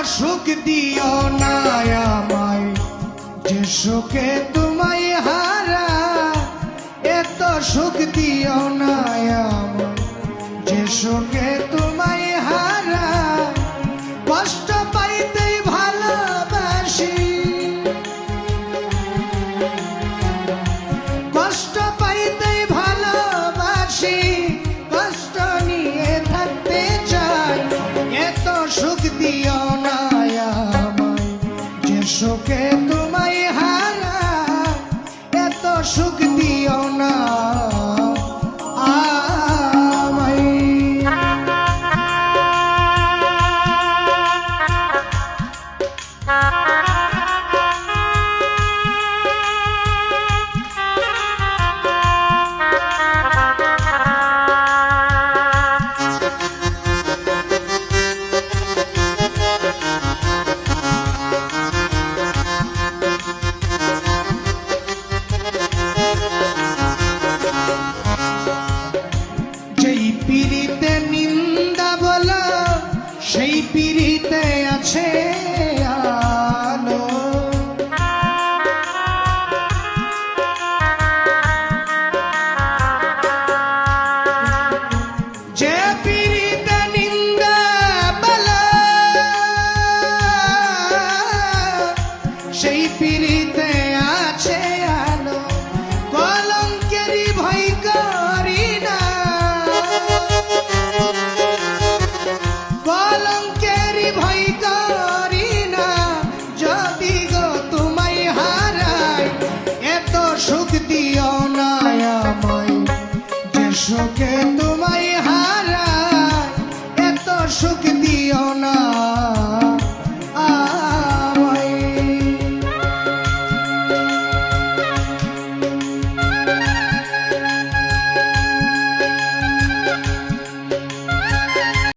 সুখ দিও না আমায় যে সুখে তোমায় হারা, এত সুখ দিও না আমায় যে সুখে তোমায় হারা। কষ্ট পাইতেই ভালোবাসি, কষ্ট পাইতেই ভালোবাসি, কষ্ট নিয়ে থাকতে চাই। এত সুখ দিও না আমায় যে সুখে তোমায় হারা, এত সুখ দিও না পিরিতে নিন্দা বলো, সেই পিরিতে আছে